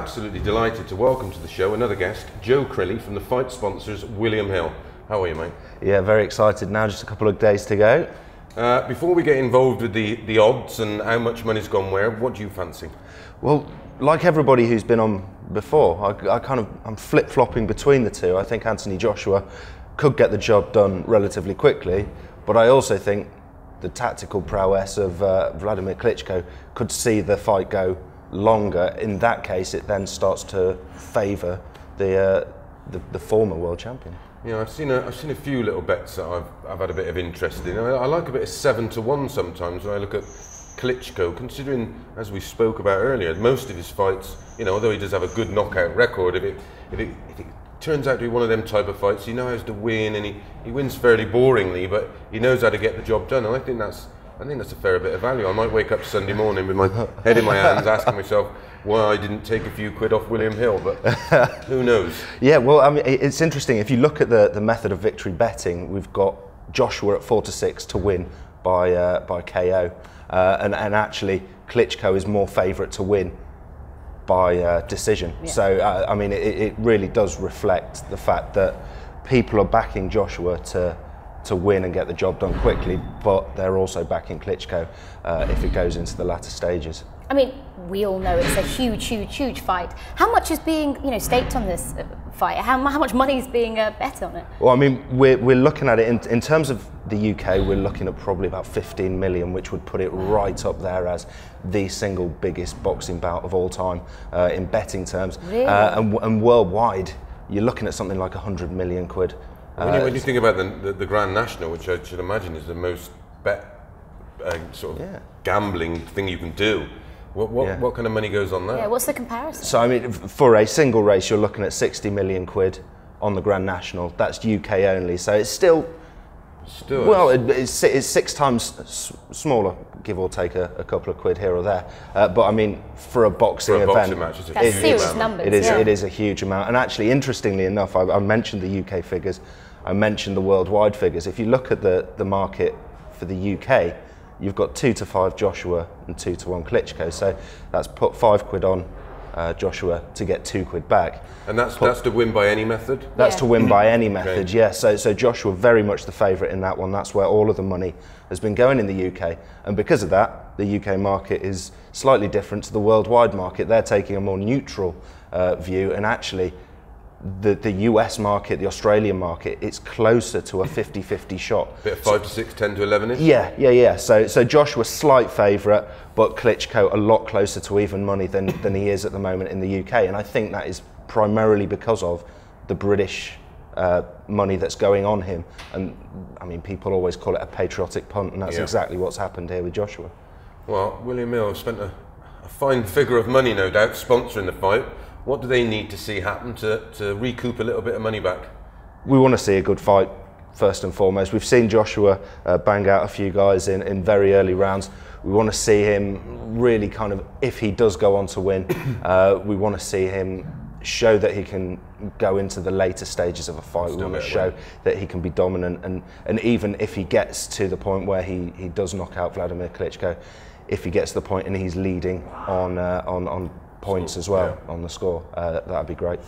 absolutely delighted to welcome to the show another guest, Joe Crily from the fight sponsors William Hill. How are you, mate? Yeah, very excited now, just a couple of days to go. Before we get involved with the odds and how much money's gone where, what do you fancy? Well, like everybody who's been on before, I'm flip-flopping between the two. I think Anthony Joshua could get the job done relatively quickly, but I also think the tactical prowess of Wladimir Klitschko could see the fight go longer. In that case, it then starts to favour the former world champion. Yeah, I've seen a few little bets that I've had a bit of interest in. I like a bit of 7-1 sometimes when I look at Klitschko, considering, as we spoke about earlier, most of his fights, you know, although he does have a good knockout record, if it turns out to be one of them type of fights, he knows how to win, and he wins fairly boringly, but he knows how to get the job done, and I think that's a fair bit of value. I might wake up Sunday morning with my head in my hands asking myself why I didn't take a few quid off William Hill, but who knows? Yeah, well, I mean, it's interesting. If you look at the method of victory betting, we've got Joshua at 4-6 to win by KO, and actually Klitschko is more favourite to win by decision. Yeah. So, I mean, it really does reflect the fact that people are backing Joshua to win and get the job done quickly, but they're also backing Klitschko if it goes into the latter stages. I mean, we all know it's a huge fight. How much is being, staked on this fight? How much money is being bet on it? Well, I mean, we're looking at it in terms of the UK. We're looking at probably about 15 million, which would put it right up there as the single biggest boxing bout of all time in betting terms. Really? And worldwide, you're looking at something like 100 million quid. When you think about the Grand National, which I should imagine is the most bet gambling thing you can do, what kind of money goes on that? Yeah, what's the comparison? So I mean, for a single race, you're looking at 60 million quid on the Grand National. That's UK only, so it's still well, it's 6 times smaller, give or take a couple of quid here or there. But I mean, for a boxing event, match, it's that's serious numbers. It is a huge amount. And actually, interestingly enough, I mentioned the UK figures. I mentioned the worldwide figures. If you look at the market for the UK, you've got 2-5 Joshua and 2-1 Klitschko. So that's put 5 quid on Joshua to get 2 quid back. And that's to win by any method? That's to win by any method, okay. Yeah. So Joshua very much the favourite in that one. That's where all of the money has been going in the UK. And because of that, the UK market is slightly different to the worldwide market. They're taking a more neutral view, and actually the US market, the Australian market, it's closer to a 50-50 shot. Bit of 5-6, 10-11-ish? Yeah. So Joshua's slight favourite, but Klitschko a lot closer to even money than he is at the moment in the UK. And I think that is primarily because of the British money that's going on him. And I mean, people always call it a patriotic punt, and that's exactly what's happened here with Joshua. Well, William Hill spent a fine figure of money, no doubt, sponsoring the fight. What do they need to see happen to recoup a little bit of money back? We want to see a good fight, first and foremost. We've seen Joshua bang out a few guys in very early rounds. We want to see him really kind of, if he does go on to win, we want to see him show that he can go into the later stages of a fight. We want to show that he can be dominant, and even if he gets to the point where he does knock out Wladimir Klitschko, if he gets to the point and he's leading on points as well on the score, that'd be great.